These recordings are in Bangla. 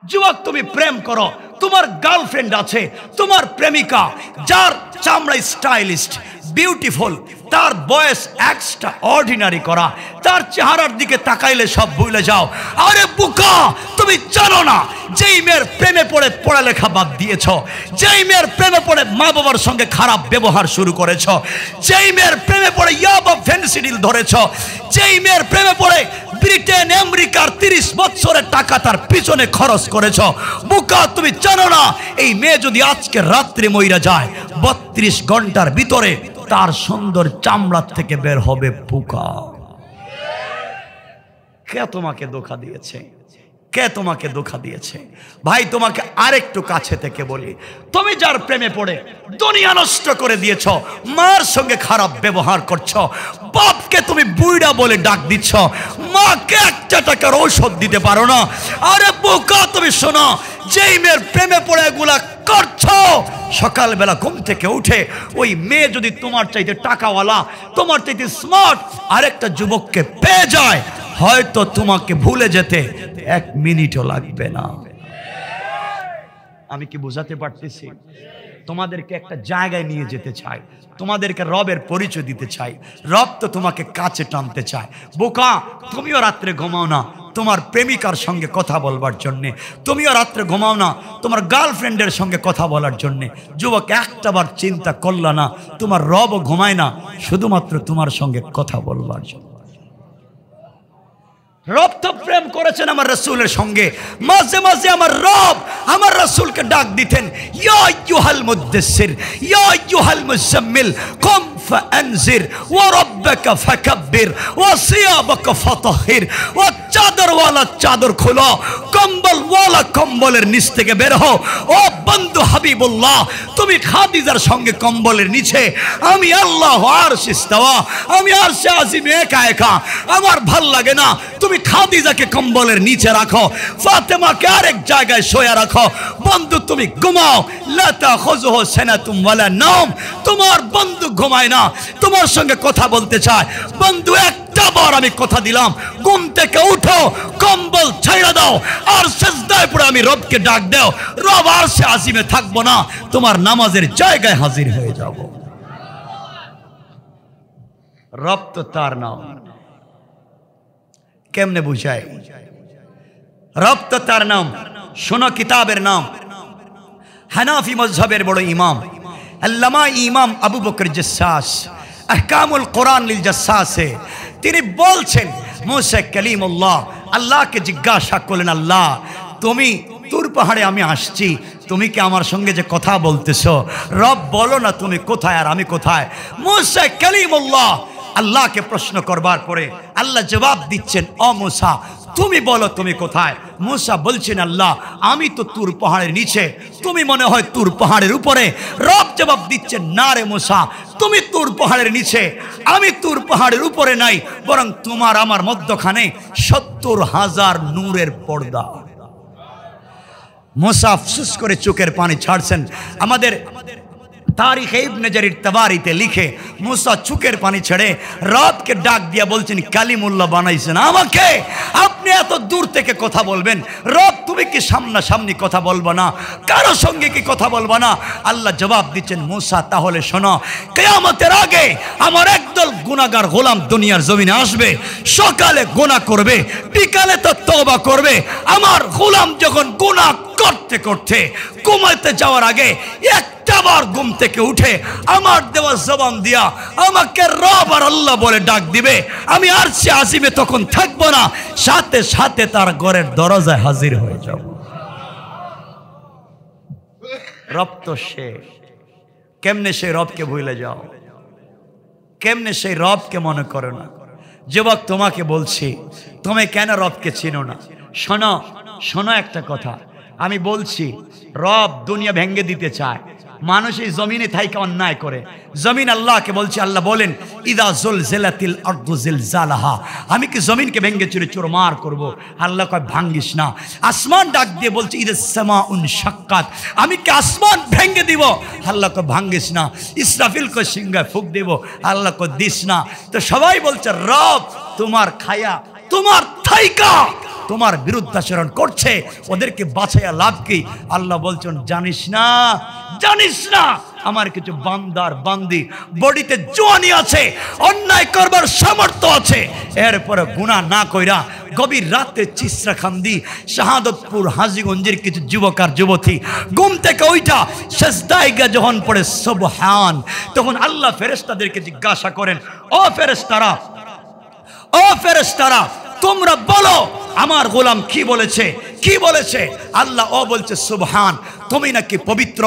যুবক তুমি প্রেম করো, তোমার গার্লফ্রেন্ড আছে, তোমার প্রেমিকা যার চামড়া স্টাইলিস্ট বিউটিফুল, তার বয়স এক্সট্রা অর্ডিনারি করা, তার চেহারার দিকে তাকাইলে সব ভুলে যাও। আরে বোকা, তুমি জানো না যেই মেয়ের প্রেমে পড়ে পড়ালেখা বাদ দিয়েছ, যেই মেয়ের প্রেমে পড়ে মা বাবার সঙ্গে খারাপ ব্যবহার শুরু করেছ, যেই মেয়ের প্রেমে পড়ে ইয়াবা ফেন্সিডিল ধরেছ, যেই মেয়ের প্রেমে পড়ে ব্রিটেন আমেরিকার 30 বছরের টাকা তার পিছনে খরচ করেছ, বোকা তুমি জানো না এই মেয়ে যদি আজকে রাত্রে মইরা যায় 32 ঘন্টার ভিতরে তার সুন্দর চামড়া থেকে বের হবে পোকা। কে তোমাকে ধোঁকা দিয়েছে? কে তোমাকে ধোঁকা দিয়েছে? ভাই তোমাকে আরেকটু কাছে থেকে বলি, তুমি যার প্রেমে পড়ে দুনিয়া নষ্ট করে দিয়েছ, মার সঙ্গে খারাপ ব্যবহার করছো, বাপকে তুমি বুইড়া বলে ডাক দিচ্ছ, মাকে 1 টাকার ঔষধ দিতে পারো না। আরে বোকা তুমি শোনো, যেই মেয়ের প্রেমে পড়ে এগুলা করছো, সকালবেলা ঘুম থেকে উঠে ওই মেয়ে যদি তোমার চাইতে টাকাওয়ালা, তোমার চাইতে স্মার্ট আরেকটা যুবককে পেয়ে যায়, হয়তো তোমাকে ভুলে যেতে 1 মিনিটও লাগবে না। আমি কি বোঝাতে পারতেছি? তোমাদেরকে একটা জায়গায় নিয়ে যেতে চাই, তোমাদেরকে রবের পরিচয় দিতে চাই। রব তো তোমাকে কাছে টানতে চায়। বোকা, তুমিও রাত্রে ঘুমাও না তোমার প্রেমিকার সঙ্গে কথা বলবার জন্যে, তুমিও রাত্রে ঘুমাও না তোমার গার্লফ্রেন্ডের সঙ্গে কথা বলার জন্যে। যুবক, একটাবার চিন্তা করলা না তোমার রবও ঘুমায় না শুধুমাত্র তোমার সঙ্গে কথা বলবার জন্য। রব তো প্রেম করেছেন আমার রাসূলের সঙ্গে, মাঝে মাঝে আমার রব আমার রাসূলকে ডাক দিতেন, ইয়া আইয়ুহাল মুদ্দাসসির ইয়া আইয়ুহাল মুজাম্মিল কুম ফাআনজির ওয়া রাব্বাকা ফাকাব্বির ওয়া সিয়াবাকা ফাতাহির। ও চাদরওয়ালা চাদর খোলো, কম্বলওয়ালা কম্বলের নিচ থেকে বের হও। ও বন্ধু হাবিবুল্লাহ, তুমি খাদিজার সঙ্গে কম্বলের নিচে, আমি আল্লাহ আরশ ইস্তাওয়া, আমি আরশে আজিমে একা একা, আমার ভাল লাগে না। তুমি খাদিজাকে কম্বলের নিচে রাখো, ফাতেমাকে আরেক জায়গায় শোয়া রাখো। বন্ধু তুমি ঘুমাও, লা তাখুযুহু সানাতুম ওয়ালা নাওম, তোমার বন্ধু ঘুমায় না, তোমার সঙ্গে কথা বলতে চায়। বন্ধু একটা বার আমি কথা দিলাম, ঘুম থেকে উঠো, কম্বল ছাইড়া দাও, আর সিজদায় পড়ে আমি রবকে ডাক দাও। রব আরশে আজিমে থাকবো না, তোমার নামাজের জায়গায় হাজির হয়ে যাব। রব তো তার নাম, কেমনে বুঝায়? রব তো তার নাম। শোনো কিতাবের নাম, হানাফি মযহাবের বড় ইমাম আল্লামা ইমাম আবু বকর জাসসাস আহকামুল কোরআন লিল জাসসাসে তিনি বলছেন, মুসা কালিমুল্লাহ আল্লাহকে জিজ্ঞাসা করলেন, আল্লাহ তুমি তুর পাহাড়ে আমি আসছি, তুমি কি আমার সঙ্গে যে কথা বলতেছো, রব বলো না তুমি কোথায় আর আমি কোথায়? মুসা কালিমুল্লাহ আল্লাহকে প্রশ্ন করবার পরে আল্লাহ জবাব দিচ্ছেন, ও মুসা তুমি বলো তুমি কোথায়? মুসা বলছেন, আল্লাহ আমি তো তুর পাহাড়ের নিচে, তুমি মনে হয় তুর পাহাড়ের উপরে। রব জবাব দিচ্ছেন, না রে মুসা, তুমি তুর পাহাড়ের নিচে, আমি তুর পাহাড়ের উপরে নাই, বরং তোমার আমার মধ্যখানে 70,000 নূরের পর্দা। মুসা আফসোস করে চোখের পানি ছাড়ছেন। আমাদের তারিখ ইবনে জারির তাবারিতে লিখে, মুসা চোখের পানি ছেড়ে রবকে ডাক দিয়া বলছেন, কালিমুল্লাহ বানাইছেন আমাকে, আপনি এত দূর থেকে কথা বলবেন? রব তুমি কি সামনাসামনি কথা বলবো না, কারো সঙ্গে কি কথা বলবো না? আল্লাহ জবাব দিচ্ছেন, মুসা তাহলে শোনো, কিয়ামতের আগে আমার একদল গুনাহগার গোলাম দুনিয়ার জমিনে আসবে, সকালে গুনাহ করবে, বিকালে তো তওবা করবে। আমার গোলাম যখন গুনাহ করতে করতে ঘুমাতে যাওয়ার আগে একটাবার ঘুম থেকে উঠে আমার দেওয়া জবান দিয়া আমাকে রব আর আল্লাহ বলে ডাক দিবে, আমি আরশে আজিমে তখন থাকবো না, সাথে সাথে তার ঘরের দরজায় হাজির হয়ে যাব। রব তো সে, কেমনে সেই রবকে ভুলে যাও? কেমনে সেই রবকে মনে করো না? যুবক তোমাকে বলছি, তুমি কেন রবকে চিনো না? শোনো শোনো একটা কথা আমি বলছি, রব দুনিয়া ভেঙ্গে দিতে চায়, মানুষ এই জমিনে থাইকে অন্যায় করে। জমিন আল্লাহকে বলছে, আল্লাহ বলেন, ইদা জুলজিলাতিল আরদু জিলজালাহা, আমি কি জমিনকে ভেঙ্গে চুরে চুরমার করব? আল্লাহ কয় ভাঙ্গিস না। আসমান ডাক দিয়ে বলছে, ইদাস সামাউন শাক্কাত, আমি কি আসমান ভেঙ্গে দিব? আল্লাহ কয় ভাঙ্গিস না। ইসরাফিল কয় সিংহায় ফুঁক দেব, আল্লাহ কয় দিস না। তো সবাই বলছে, রব তোমার খায়া তোমার থাইকা তোমার বিরুদ্ধাচরণ করছে, ওদেরকে বাঁচাইয়া লাভ কি? আল্লাহ বলছেন জানিস না, জানিস না আমার কিছু বান্দার বান্দি বডিতে জোয়ানি আছে, অন্যায় করবার সামর্থ্য আছে, এরপরে গুনাহ না কইরা গভীর রাতে চিসরা খান্দি শাহাদতপুর হাজীগঞ্জের কিছু যুবক আর যুবতী ঘুম থেকে ওইটা সেজদায় গিয়ে যখন পড়ে সুবহান, তখন আল্লাহ ফেরেশতাদেরকে জিজ্ঞাসা করেন, ও ফেরেশতারা, ও ফেরেশতারা, তোমরা বলো আমার গোলাম কি বলেছে, কি বলেছে? আল্লাহ ও বলছে সুবহান, তুমি নাকি পবিত্র,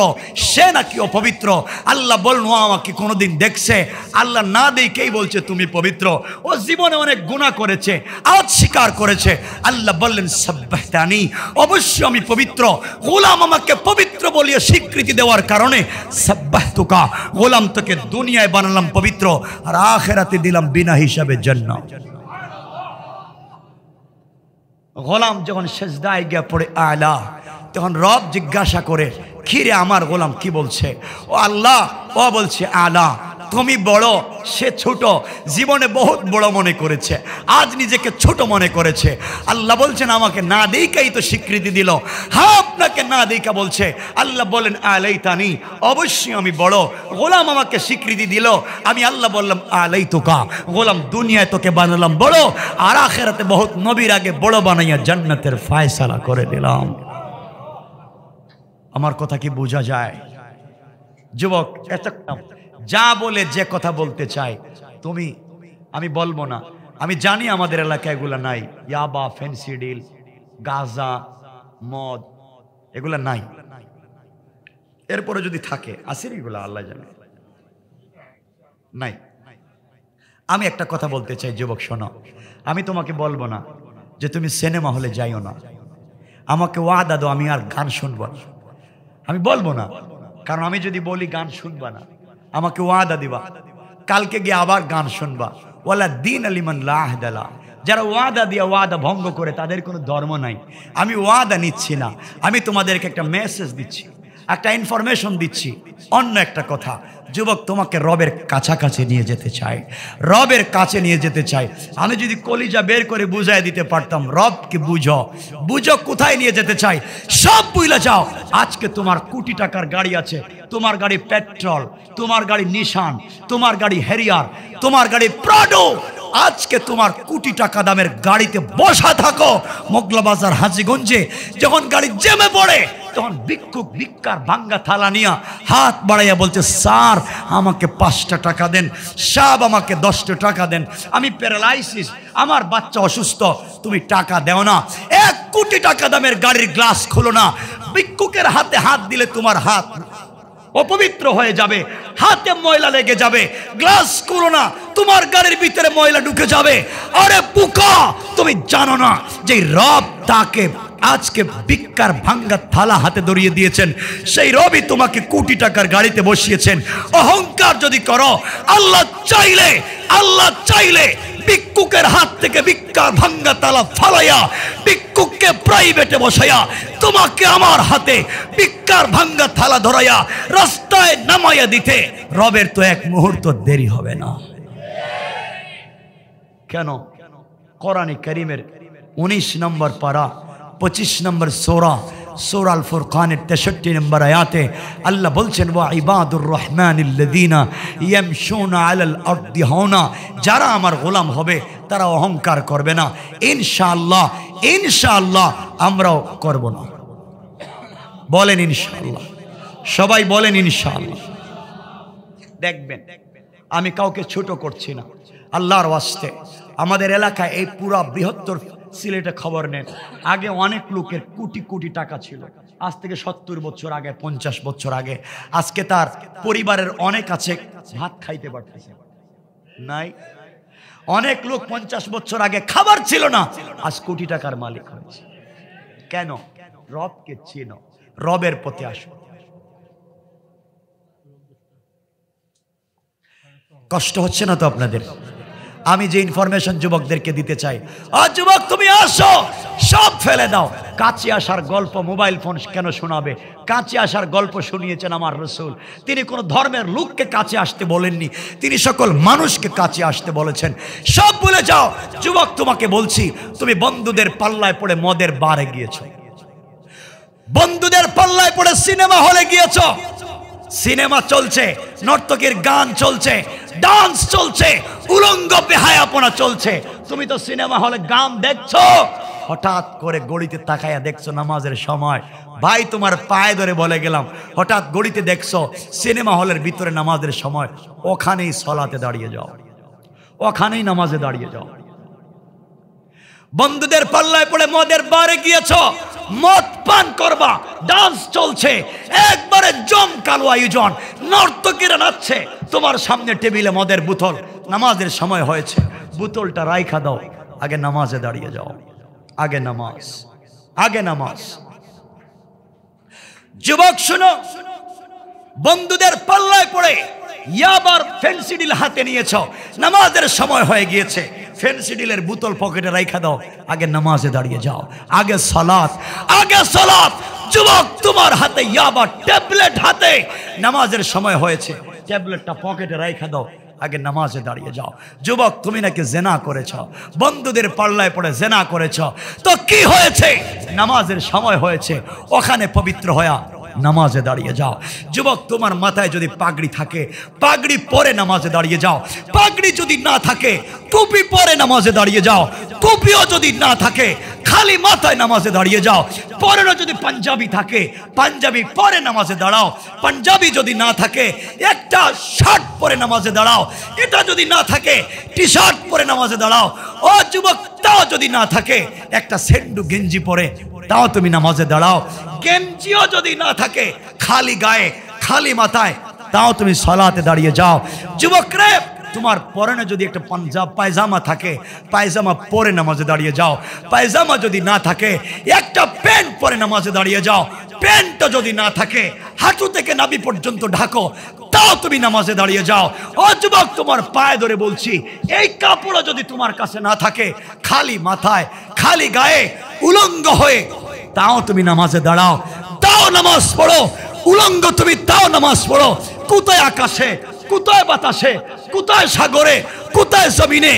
সে নাকি অপবিত্র। আল্লাহ বলুন, ও আমাকে কোনোদিন দেখছে? আল্লাহ না দেখেই বলছে তুমি পবিত্র। ও জীবনে অনেক গুনাহ করেছে, আজ স্বীকার করেছে। আল্লাহ বললেন সাব্বাহতানি, অবশ্যই আমি পবিত্র। গোলাম আমাকে পবিত্র বলিয়ে স্বীকৃতি দেওয়ার কারণে সাব্বাহতুকা, গোলাম তোকে দুনিয়ায় বানালাম পবিত্র, আর আখিরাতে দিলাম বিনা হিসাবে জান্নাত। গোলাম যখন সেজদায় গিয়ে পড়ে আলা, তখন রব জিজ্ঞাসা করে, খিরে আমার গোলাম কি বলছে? ও আল্লাহ, ও বলছে আলা, তুমি বড়, সে ছোট। জীবনে বহুত বড় মনে করেছে, আজ নিজেকে ছোট মনে করেছে। আল্লাহ বলছেন আমাকে না দেখাই তো স্বীকৃতি দিল। হ্যাঁ, আপনাকে না দেখা বলছে। আল্লাহ বলেন আলাইতানি, অবশ্যই আমি বড়। গোলাম আমাকে স্বীকৃতি দিল, আমি আল্লাহ বললাম আলাইতুকা, গোলাম দুনিয়ায় তোকে বানালাম বড়, আর আখিরাতে বহুত নবীর আগে বড় বানাইয়া জান্নাতের ফয়সালা করে দিলাম। আমার কথা কি বোঝা যায়? যুবক, এত যা বলে যে কথা বলতে চাই তুমি, আমি বলবো না। আমি জানি আমাদের এলাকায় এগুলা নাই, ইয়াবা, ফেন্সিডিল, গাঁজা, মদ, এগুলা নাই। এরপরে যদি থাকে আসের এগুলা আল্লাহ জানে, নাই। আমি একটা কথা বলতে চাই যুবক, শোনো, আমি তোমাকে বলবো না যে তুমি সিনেমা হলে যাইও না, আমাকে ওয়াদা দাও আমি আর গান শুনবো না। আমি বলবো না, কারণ আমি যদি বলি গান শুনবা না, আমাকে ওয়াদা দিবা কালকে গিয়ে আবার গান শুনবা। ওয়ালা দিন আলিমান লাহদালা, যারা ওয়াদা দিয়া ওয়াদা ভঙ্গ করে তাদের কোনো ধর্ম নাই। আমি ওয়াদা নিচ্ছি না, আমি তোমাদেরকে একটা মেসেজ দিচ্ছি, একটা ইনফরমেশন দিচ্ছি। অন্য একটা কথা, যুবক, তোমাকে রবের কাছাকাছি নিয়ে যেতে চাই, রবের কাছে নিয়ে যেতে চাই। আমি যদি কলিজা বের করে বুঝাই দিতে পারতাম, রবকে বুঝো, বুঝো কোথায় নিয়ে যেতে চাই, সব বুঝলে যাও। আজকে তোমার কোটি টাকার গাড়ি আছে, তোমার গাড়ি পেট্রোল, তোমার গাড়ি নিশান, তোমার গাড়ি হ্যারিয়ার, তোমার গাড়ি প্রাডো। আজকে তোমার কোটি টাকা দামের গাড়িতে বসা থাকো মোগলা বাজার হাজীগঞ্জে, যখন গাড়ি জেমে পড়ে তখন ভিক্ষুক ভিক্ষার ভাঙ্গা থালা নিয়া হাত বাড়াইয়া বলছে, স্যার আমাকে 5টা টাকা দেন, সাহেব আমাকে 10টা টাকা দেন, আমি প্যারালাইসিস, আমার বাচ্চা অসুস্থ, তুমি টাকা দেও না। 1 কোটি টাকা দামের গাড়ির গ্লাস খোলো না, ভিক্ষুকের হাতে হাত দিলে তোমার হাত অপবিত্র হয়ে যাবে, হাতে ময়লা লেগে যাবে। গ্লাস খুলো না, তোমার গাড়ির ভিতরে ময়লা ঢুকে যাবে। আরে বোকা, তুমি জানো না যে রব তাকে আজকে ভিক্ষার ভাঙ্গা থালা হাতে ধরিয়ে দিয়েছেন, সেই রবই তোমাকে কোটি টাকার গাড়িতে বসিয়েছেন। অহংকার যদি করো, আল্লাহ চাইলে ভিক্ষুকের হাত থেকে ভিক্ষার ভাঙ্গা তালা ফালাইয়া ভিক্ষুককে প্রাইভেটে বসাইয়া তোমাকে আমার হাতে ভিক্ষার ভাঙ্গা থালা ধরাইয়া রাস্তায় নামাইয়া দিতে রবের তো 1 মুহূর্ত দেরি হবে না। কেন? কোরআনে কারীমের 19 নম্বর পারা 25 নম্বর সূরা আল ফুরকানের 63 নম্বর আয়াতে আল্লাহ বলছেন, ওয়া ইবাদুর রহমানিল্লাযীনা ইয়ামশুনা আলাল আরদি হাওনা, যারা আমার গোলাম হবে তারা অহংকার করবে না। ইনশাআল্লাহ, ইনশাআল্লাহ আমরাও করব না। বলেন ইনশাআল্লাহ, সবাই বলেন ইনশাআল্লাহ। দেখবেন আমি কাউকে ছোট করছি না, আল্লাহর ওয়াস্তে। আমাদের এলাকায় এই পুরা বৃহত্তর সিলেটে খবর নেন, আগে অনেক লোকের কোটি কোটি টাকা ছিল, আজ থেকে 70 বছর আগে, 50 বছর আগে। আজকে তার পরিবারের অনেক আছে, ভাত খাইতে পারতেছে নাই। অনেক লোক 50 বছর আগে খাবার ছিল না, আজ কোটি টাকার মালিক হয়েছে। কেন? রবকে চিনো, রবের পথে আসো। কষ্ট হচ্ছে না তো আপনাদের? আমি যে ইনফরমেশন যুবকদেরকে দিতে চাই, যুবক তুমি আসো, সব ফেলে দাও। কাছে আসার গল্প মোবাইল ফোন কেন শোনাবে? কাছে আসার গল্প শুনিয়েছেন আমার রাসূল। তিনি কোনো ধর্মের লোককে কাছে আসতে বলেননি, তিনি সকল মানুষকে কাছে আসতে বলেছেন। সব ভুলে যাও যুবক, তোমাকে বলছি, তুমি বন্ধুদের পাল্লায় পড়ে মদের বারে গিয়েছো, বন্ধুদের পাল্লায় পড়ে সিনেমা হলে গিয়েছো, সিনেমা চলছে, নর্তকীর গান চলছে, ডান্স চলছে, উলঙ্গ বেহায়াপনা চলছে, তুমি তো সিনেমা হলে গান দেখছো, হঠাৎ করে গড়িতে তাকায়া দেখছো নামাজের সময়। ভাই তোমার পায়ে ধরে বলে গেলাম, হঠাৎ গড়িতে দেখছো সিনেমা হলের ভিতরে নামাজের সময়, ওখানেই সলাতে দাঁড়িয়ে যাও, ওখানেই নামাজে দাঁড়িয়ে যাও। বন্ধুদের পাল্লায় পড়ে মদের বারে গিয়েছো, মদ পান করবা, ডান্স চলছে, একবারে জমকালো আয়োজন, নর্তকীরা নাচছে, তোমার সামনে টেবিলে মদের বোতল, নামাজের সময় হয়েছে, বোতলটা রাইখা দাও, আগে নামাজে দাঁড়িয়ে যাও, আগে নামাজ, আগে নামাজ। যুবক শুনো, বন্ধুদের পাল্লায় পড়ে ইয়াবার ফেন্সিডিল হাতে নিয়েছো, নামাজের সময় হয়ে গিয়েছে, ফেন্সিডিলের বোতল পকেটে রাখা দাও, আগে নামাজে দাঁড়িয়ে যাও, আগে সালাত, আগে সালাত। যুবক তোমার হাতে ইয়াবার ট্যাবলেট হাতে, নামাজের সময় হয়েছে, ট্যাবলেটটা পকেটে রাখা দাও, আগে নামাজে দাঁড়িয়ে যাও। যুবক তুমি নাকি জেনা করেছ, বন্ধুদের পাল্লায় পড়ে জেনা করেছ, তো কি হয়েছে? নামাজের সময় হয়েছে, ওখানে পবিত্র হয়া নামাজে দাঁড়িয়ে যাও। যুবক তোমার মাথায় যদি পাগড়ি থাকে, পাগড়ি পরে নামাজে দাঁড়িয়ে যাও, পাগড়ি যদি না থাকে টুপি পরে নামাজে দাঁড়িয়ে যাও, টুপিও যদি না থাকে খালি মাথায় নামাজে দাঁড়িয়ে যাও। পরেও যদি পাঞ্জাবি থাকে, পাঞ্জাবি পরে নামাজে দাঁড়াও, পাঞ্জাবি যদি না থাকে একটা শার্ট পরে নামাজে দাঁড়াও, এটা যদি না থাকে টি শার্ট পরে নামাজে দাঁড়াও। ও যুবক, তাও যদি না থাকে একটা সেন্ডু গেঞ্জি পরে তাও তুমি নামাজে দাঁড়াও। গেঞ্জিও যদি না থাকে, খালি গায়ে খালি মাথায়, তাও তুমি সালাতে দাঁড়িয়ে যাও। যুবক রে, তোমার পরনে যদি একটা পায়জামা থাকে, পায়জামা পরে নামাজে দাঁড়িয়ে যাও। পায়জামা যদি না থাকে একটা প্যান্ট পরে নামাজে দাঁড়িয়ে যাও। প্যান্টটা যদি না থাকে হাঁটু থেকে নাভি পর্যন্ত ঢাকো, তাও তুমি নামাজে দাঁড়িয়ে যাও। ও যুবক, তোমার পায়ে ধরে বলছি, এই কাপড় যদি তোমার কাছে না থাকে, খালি মাথায় খালি গায়ে উলঙ্গ হয়ে, তাও তুমি নামাজে দাঁড়াও, তাও নামাজ পড়ো। উলঙ্গ তুমি, তাও নামাজ পড়ো। কোথায় আকাশে, কোথায় বাতাসে, কোথায় সাগরে, কোথায় জমিনে,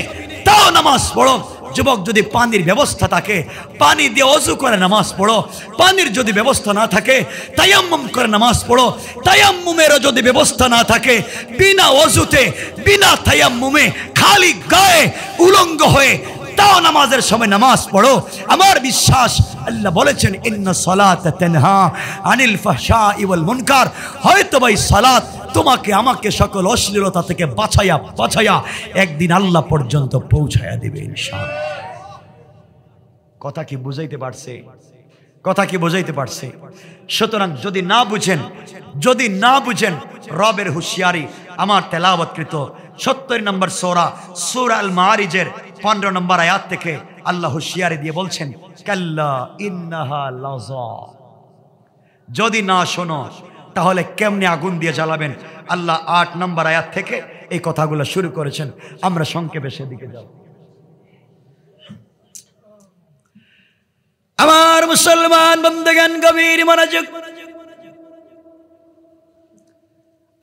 তাও নামাজ পড়ো। যুবক যদি পানির ব্যবস্থা থাকে, পানি দিয়ে ওযু করে নামাজ পড়ো। পানির যদি ব্যবস্থা না থাকে তায়াম্মুম করে নামাজ পড়ো। তায়াম্মুমেরও যদি ব্যবস্থা না থাকে, বিনা ওযুতে বিনা তায়াম্মুমে খালি গায়ে উলঙ্গ হয়ে তাও নামাজের সময় নামাজ পড়ো। আমার বিশ্বাস, আল্লাহ বলেছেন ইন্না সালাতা তানহা আনিল ফাহশাই ওয়াল মুনকার। হয়তো ভাই সালাত তোমাকে আমাকে সকল অশ্লীলতা থেকে বাঁচাইয়া একদিন আল্লাহ পর্যন্ত পৌঁছায়া দিবে ইনশাআল্লাহ। কথা কি বুঝাইতে পারছে? কথা কি বুঝাইতে পারছে? সুতরাং যদি না বুঝেন রবের হুঁশিয়ারি আমার তেলাওয়াতকৃত 70 নম্বর সূরা আল মাআরিজের 15 নম্বর আয়াত থেকে আল্লাহ হুঁশিয়ারি দিয়ে বলছেন, কাল্লা ইন্নাহা লাযা। যদি না শোনো তাহলে কেমনে আগুন দিয়ে জ্বালাবেন? আল্লাহ 8 নম্বর আয়াত থেকে এই কথাগুলো শুরু করেছেন। আমরা সংক্ষেপে সেদিকে যাব। আমার মুসলমান বন্ধুগণ, গভীর মনোযোগ।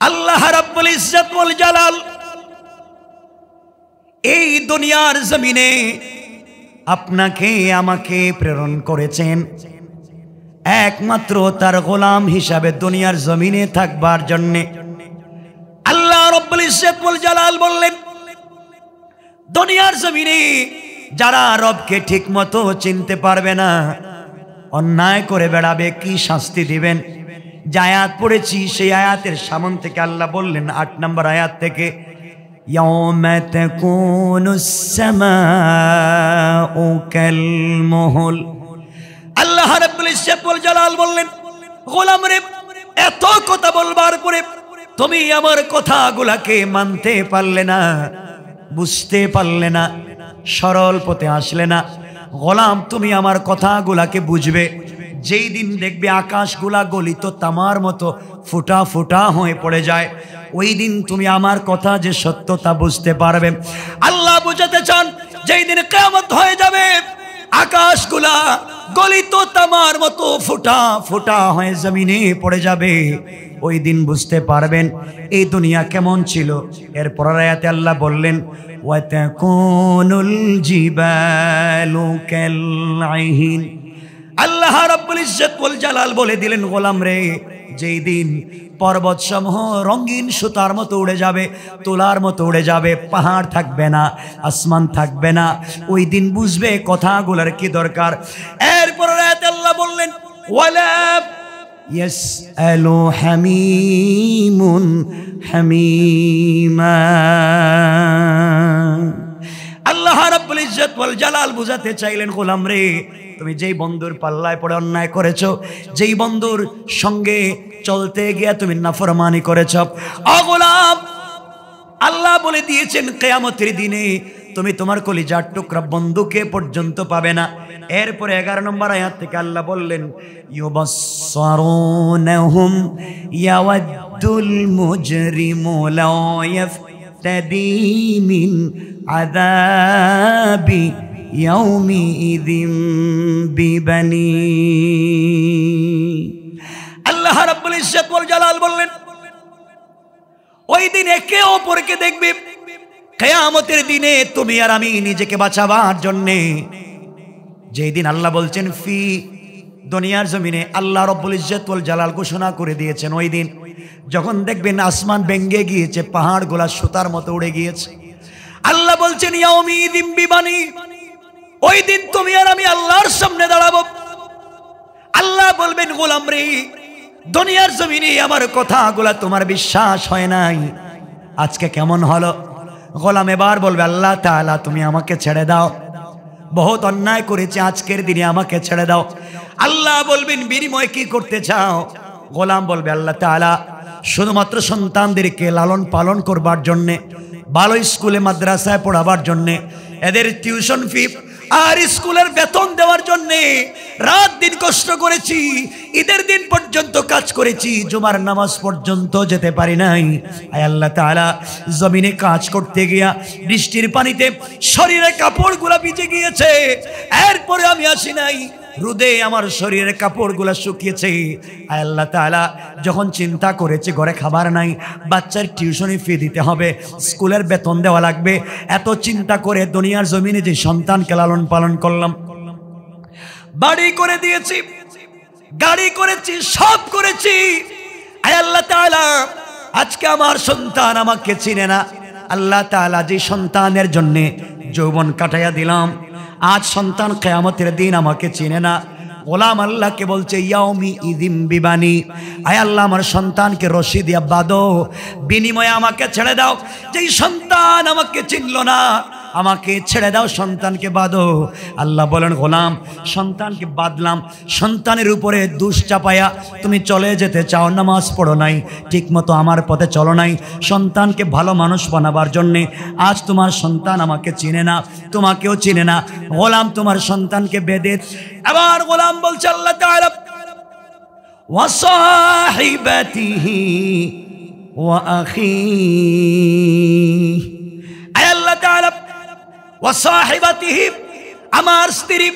আল্লাহ রাব্বুল ইজ্জত ওয়াল জালাল এই দুনিয়ার জমিনে আপনাকে আমাকে প্রেরণ করেছেন একমাত্র তার গোলাম হিসাবে দুনিয়ার জমিনে থাকবার জন্যে। আল্লাহ রাব্বুল ইজ্জত ওয়াল জালাল বললেন, দুনিয়ার জমিনে যারা রবকে ঠিক মতো চিনতে পারবে না, অন্যায় করে বেড়াবে, কি শাস্তি দিবেন? যে আয়াত পড়েছি সেই আয়াতের সামন থেকে আল্লাহ বললেন 8 নম্বর আয়াত থেকে, ইয়াউমা তাকুনুস সামাউ কাল মুহল। আল্লাহ রাব্বুল ইজ্জত ওয়াল জালাল বললেন, গোলাম রে, এত কথা বলবার পরে তুমি আমার কথাগুলোকে মানতে পারলে না, বুঝতে পারলে না, সরল পথে আসলে না। গোলাম, তুমি আমার কথাগুলাকে বুঝবে যেই দিন দেখবে আকাশগুলা গলিত তামার মতো ফুটা ফুটা হয়ে পড়ে যায়, ওই দিন তুমি আমার কথা যে সত্যতা বুঝতে পারবে। আল্লাহ বুঝাতে চান যেই দিন কিয়ামত হয়ে যাবে, আকাশগুলা গলিত তামার মতো ফোঁটা ফোঁটা হয়ে জমিনে পড়ে যাবে, ওই দিন বুঝতে পারবেন এই দুনিয়া কেমন ছিল। এরপর আয়াতে আল্লাহ বললেন ওয়াতাকুনুল জিবালু কালআইন। আল্লাহ রাব্বুল ইজ্জত ওয়াল জালাল বলে দিলেন, গোলাম রে, যেই দিন পর্বত সমূহ রঙিন সুতার মতো উড়ে যাবে, তোলার মতো উড়ে যাবে, পাহাড় থাকবে না, আসমান থাকবে না, ওই দিন বুঝবে কথাগুলোর কি দরকার। এরপর আয়াতে আল্লাহ বললেন ওয়ালা ইয়াসআলু হামিমুন হামিমা। আল্লাহ রাব্বুল ইজ্জত ওয়াল জালাল বুঝাতে চাইলেন, গোলাম রে, তুমি যেই বন্ধুর পাল্লায় পড়ে অন্যায় করেছো, যেই বন্ধুর সঙ্গে চলতে গিয়ে তুমি নাফরমানি করেছো, ও গোলাম, আল্লাহ বলে দিয়েছেন কিয়ামতের দিনে তুমি তোমার কলিজার টুকরা বন্ধুকে পর্যন্ত পাবে না। এরপরে 11 নম্বর আয়াত থেকে আল্লাহ বললেন ইউবাসসারুনহুম ইয়াওয়াদ্দুল মুজরিমু লাও ইয়াফতাদি মিন আযাবি ইয়াউমিইযিন বিবানি। আল্লাহ রাব্বুল ইজ্জত ওয়াল জালাল বললেন, ওই দিন একে অপরকে দেখবে। কিয়ামতের দিনে তুমি আর আমি নিজেকে বাঁচাবার জন্যে, যেই দিন আল্লাহ বলছেন ফি দুনিয়ার জমিনে আল্লাহ রাব্বুল ইজ্জত ওয়াল জালাল ঘোষণা করে দিয়েছেন, ওই দিন যখন দেখবেন আসমান ভেঙে গিয়েছে, পাহাড়গুলা সুতার মতো উড়ে গিয়েছে, আল্লাহ বলছেন ইয়াউমিইযিন বিবানি, ওই দিন তুমি আর আমি আল্লাহর সামনে দাঁড়াবো। আল্লাহ বলবেন, গোলাম রে, দুনিয়ার জমিনে আমার কথাগুলা তোমার বিশ্বাস হয় নাই, আজকে কেমন হলো? গোলাম এবার বলবে, আল্লাহ তাআলা তুমি আমাকে ছেড়ে দাও, বহুত অন্যায় করেছি, আজকের দিনে আমাকে ছেড়ে দাও। আল্লাহ বলবেন, বিনিময় কি করতে চাও? গোলাম বলবে, আল্লাহ তাআলা শুধুমাত্র সন্তানদেরকে লালন পালন করবার জন্যে, ভালো স্কুলে মাদ্রাসায় পড়াবার জন্যে, এদের টিউশন ফি আর স্কুলের বেতন দেওয়ার জন্যে রাত দিন কষ্ট করেছি, ঈদের দিন পর্যন্ত কাজ করেছি, জুমার নামাজ পর্যন্ত যেতে পারি নাই। আয় আল্লাহ তাআলা, জমিনে কাজ করতে গিয়া বৃষ্টির পানিতে শরীরের কাপড়গুলা ভিজে গিয়েছে, এরপরে আমি আসি নাই, রোদে আমার শরীরের কাপড়গুলা শুকিয়েছে। আয় আল্লাহ তাআলা, যখন চিন্তা করেছে ঘরে খাবার নাই, বাচ্চার টিউশনি ফি দিতে হবে, স্কুলের বেতন দেওয়া লাগবে, এত চিন্তা করে দুনিয়ার জমিনে যে সন্তানকে লালন পালন করলাম, বাড়ি করে দিয়েছি, গাড়ি করেছি, সব করেছি, আয় আল্লাহ তাআলা, আজকে আমার সন্তান আমাকে চিনে না। আল্লাহ তাআলা যে সন্তানের জন্য যৌবন কাটাইয়া দিলাম, আজ সন্তান কিয়ামতের দিন আমাকে চিনে না। গোলাম আল্লাহকে বলছে ইয়াউমিইযিন বিবানি, আয় আল্লাহ আমার সন্তানকে রশি দিয়া বাঁধো, বিনিময়ে আমাকে ছেড়ে দাও। যেই সন্তান আমাকে চিনল না, আমাকে ছেড়ে দাও, সন্তানকে বাঁধো। আল্লাহ বলেন, গোলাম সন্তানকে বাঁধলাম, সন্তানের উপরে দোষ চাপায়া তুমি চলে যেতে চাও, নামাজ পড়ো নাই, ঠিক মতো আমার পথে চলো নাই, সন্তানকে ভালো মানুষ বানাবার জন্যে। আজ তোমার সন্তান আমাকে চিনে না, তোমাকেও চিনে না, গোলাম তোমার সন্তানকে বেঁধে। আবার গোলাম বলছে আল্লাহ তাআলা ওয়া সাহিবাতিহি ওয়া আখিহি, আল্লাহ তাআলা ওয়া সাহিবাতিহি, আমার স্ত্রী,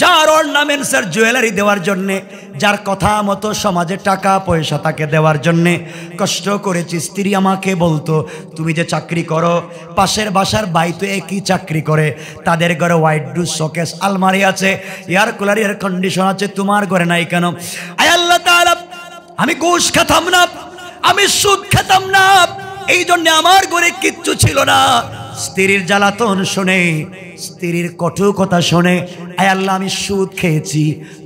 যার অর্নামেন্টসের জুয়েলারি দেওয়ার জন্যে, যার কথা মতো সমাজে টাকা পয়সা তাকে দেওয়ার জন্যে কষ্ট করেছি। স্ত্রী আমাকে বলতো, তুমি যে চাকরি করো, পাশের বাসার ভাই তো একই চাকরি করে, তাদের ঘরে হোয়াইট ডুজ শোকেস আলমারি আছে, এয়ার কুলার এয়ার কন্ডিশন আছে, তোমার ঘরে নাই কেন? আয় আল্লাহ তাআলা, আমি ঘুষ খেতাম না, আমি সুদ খেতাম না, এই জন্য আমার ঘরে কিচ্ছু ছিল না। স্ত্রীর জ্বালাতন শুনে, স্ত্রীর কটু কথা শুনে, আয় আল্লাহ আমি সুদ খেয়েছি,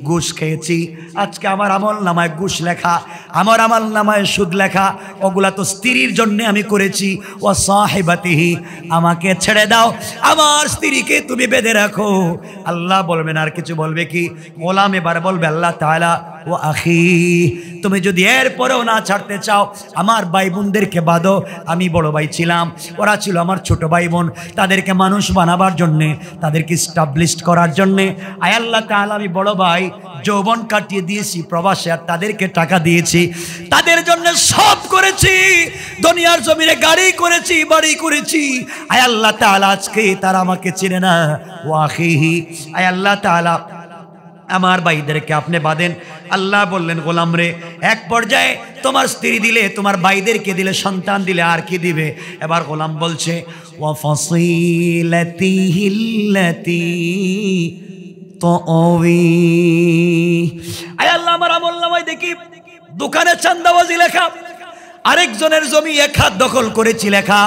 ঘুষ খেয়েছি, আজকে আমার আমল নামায় ঘুষ লেখা, আমার আমল নামায় সুদ লেখা, ওগুলা তো স্ত্রীর জন্য আমি করেছি। ওয়া সাহিবাতিহি, আমাকে ছেড়ে দাও, আমার স্ত্রীকে তুমি বেঁধে রাখো। আল্লাহ বলবেন, আর কিছু বলবে কি? গোলাম এবার বলবে, আল্লাহ তাআলা ও আখি, তুমি যদি এরপরেও না ছাড়তে চাও, আমার ভাই বোনদেরকে বাঁধো। আমি বড় ভাই ছিলাম, ওরা ছিল আমার ছোট ভাই বোন, তাদেরকে মানুষ বানাবার জন্যে, তাদেরকে স্টাবলিশড করার জন্যে জন্যে আয় আল্লাহ তাআলা আমি বড় ভাই যৌবন কাটিয়ে দিয়েছি প্রবাসে, আর তাদেরকে টাকা দিয়েছি, তাদের জন্য সব করেছি, দুনিয়ার জমিনে গাড়ি করেছি, বাড়ি করেছি। আয় আল্লাহ তাআলা আজকে তারা আমাকে চিনে না। ওয়াখিহি, আয় আল্লাহ তাআলা আমার ভাইদেরকে আপনি বাঁধেন। আল্লাহ বললেন গোলাম রে, এক পর্যায়ে তোমার স্ত্রী দিলে, তোমার ভাইদেরকে দিলে, সন্তান দিলে, আর কি দিবে? এবার গোলাম বলছে ওয়া ফাসিলাতিহিল্লাতি তুআবি। আয় আল্লাহ আমার আমলনামায় দেখি দোকানে চাঁদাবাজি লেখা, আরেকজনের জমি এক হাত দখল করেছি লেখা,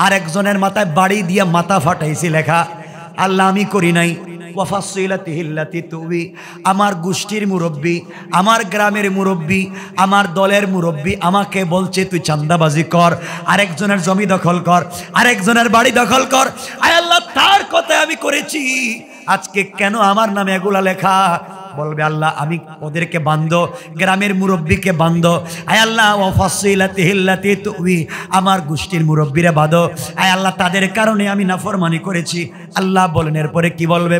আরেকজনের মাথায় বাড়ি দিয়ে মাথা ফাটাইছি লেখা। আল্লাহ আমি করি নাই। আমার গোষ্ঠীর মুরব্বী, আমার গ্রামের মুরব্বী, আমার দলের মুরব্বী আমাকে বলছে তুই চাঁদাবাজি কর, আরেকজনের জমি দখল কর, আরেকজনের বাড়ি দখল কর। আয় আল্লাহ তার কথায় আমি করেছি, আজকে কেন আমার নামে এগুলা লেখা? বলবে আল্লাহ আমি ওদেরকে বান্ধো, গ্রামের মুরব্বীকে বান্ধো। আয় আল্লাহ ওয়া ফাসিলাতিহিল্লাতি তুআবি, আমার গোষ্ঠীর মুরব্বীরা বাঁধো। আয় আল্লাহ তাদের কারণে আমি নাফরমানি করেছি। আল্লাহ বলেন এরপরে কি বলবে?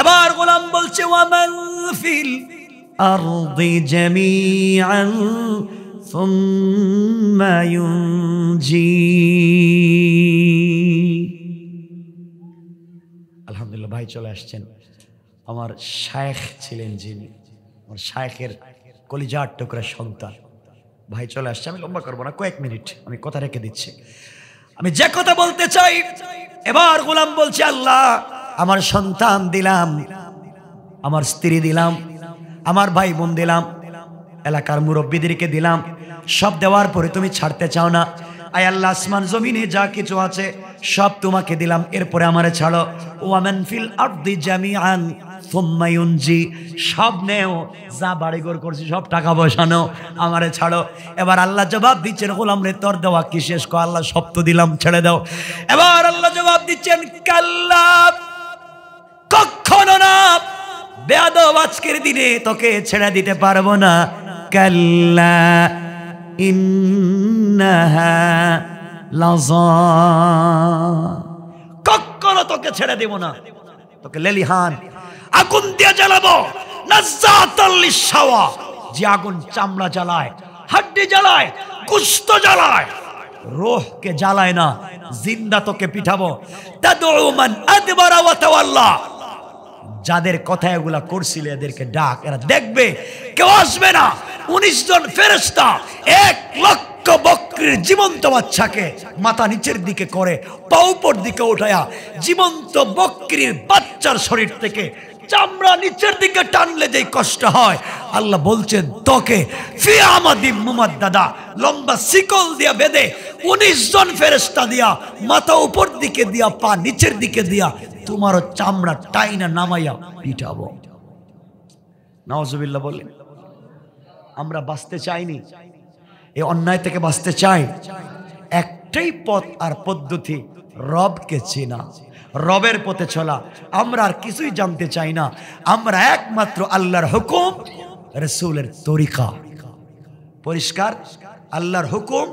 এবার গোলাম বলছে ওয়া মান ফিল আরদি জামিআন সুম্মা ইউনজি। আলহামদুলিল্লাহ ভাই চলে আসছেন। আমার শায়েখ ছিলেন যিনি, আমার শায়েখের কলিজার টুকরা সন্তান ভাই চলে আসছে। আমি লম্বা করবো না, কয়েক মিনিট আমি কথা রেখে দিচ্ছি। আমি যে কথা বলতে চাই, এবার গোলাম বলছে আল্লাহ আমার সন্তান দিলাম, আমার স্ত্রী দিলাম, আমার ভাই বোন দিলাম, এলাকার মুরব্বীদেরকে দিলাম, সব দেওয়ার পরে তুমি ছাড়তে চাও না। আয় আল্লাহ আসমান জমিনে যা কিছু আছে সব তোমাকে দিলাম, এরপরে আমারে ছাড়ো। ওয়া মান ফিল আরদি জামিআন সুম্মা ইউনজি, সব নেও, যা বাড়িঘর করছি সব টাকা পয়সা নাও, আমারে ছাড়ো। এবার আল্লাহ জবাব দিচ্ছেন গোলাম রে তোর দেওয়া কি শেষ? কো আল্লাহ সব তো দিলাম, ছেড়ে দাও। এবার আল্লাহ জবাব দিচ্ছেন কাল্লা, কখনো না, বেয়াদব আজকের দিনে তোকে ছেড়ে দিতে পারবো না। কাল্লা ইন্নাহা লাযা, কখনো তোকে ছেড়ে দেব না, তোকে লেলিহান আগুন দিয়ে জ্বালাবো। নাযাতাল লিশাওয়া, যে আগুন চামড়া জ্বালায়, হাড্ডি জ্বালায়, গোশত জ্বালায়, রূহকে জ্বালায় না, জিন্দা তোকে পিঠাবো। তাদউ মান আদবারা ওয়া তাওয়াল্লা, যাদের কথা এগুলা করছিলে এদেরকে ডাক, এরা দেখবে কেউ আসবে না। 19 জন ফেরেশতা 1 লক্ষ বকরির জীবন্ত বাচ্চাকে মাথা নিচের দিকে করে পা উপর দিকে উঠায়া জীবন্ত বকরির বাচ্চার শরীর থেকে চামড়া নিচের দিকে টানলে যেই কষ্ট হয়, আল্লাহ বলছেন তোকে ফি আমাদিম মুমাদ্দাদা, লম্বা শিকল দিয়া বেঁধে 19 জন ফেরেশতা দিয়া মাথা উপর দিকে দিয়া পা নিচের দিকে দিয়া তোমারও চামড়া টাইনা নামাইয়া পিটাবো। নাউজুবিল্লাহ বলেন। আমরা বাঁচতে চাইনি, এই অন্যায় থেকে বাঁচতে চাই। একটাই পথ আর পদ্ধতি, রবকে চেনা, রবের পথে চলা। আমরা আর কিছুই জানতে চাই না, আমরা একমাত্র আল্লাহর হুকুম, রাসূলের তরিকা। পরিষ্কার, আল্লাহর হুকুম,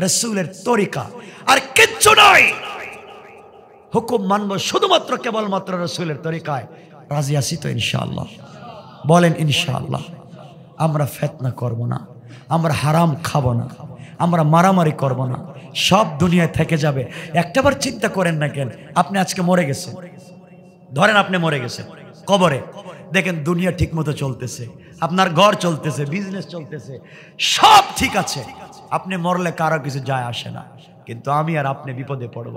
রাসূলের তরিকা, আর কিচ্ছু নয়। হুকুম মানবো শুধুমাত্র কেবলমাত্র রাসূলের তরিকায়। রাজি আছি তো ইনশাআল্লাহ? বলেন ইনশাআল্লাহ। আমরা ফিতনা করব না, আমরা হারাম খাবো না, আমরা মারামারি করব না, সব দুনিয়ায় থেকে যাবে। একটাবার চিন্তা করেন না কেন, আপনি আজকে মরে গেছেন, ধরেন আপনি মরে গেছেন কবরে, দেখেন দুনিয়া ঠিক মতো চলতেছে, আপনার ঘর চলতেছে, বিজনেস চলতেছে, সব ঠিক আছে, আপনি মরলে কারো কিছু যায় আসে না, কিন্তু আমি আর আপনি বিপদে পড়ব।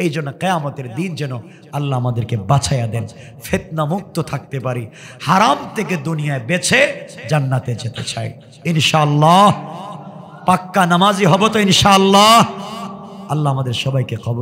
এই জন্য কিয়ামতের দিন যেন আল্লাহ আমাদেরকে বাঁচাইয়া দেন, ফিতনা মুক্ত থাকতে পারি, হারাম থেকে দুনিয়ায় বেছে জান্নাতে যেতে চাই ইনশাআল্লাহ। পাক্কা নামাজি হব তো ইনশাআল্লাহ। আল্লাহ আমাদের সবাইকে কবুল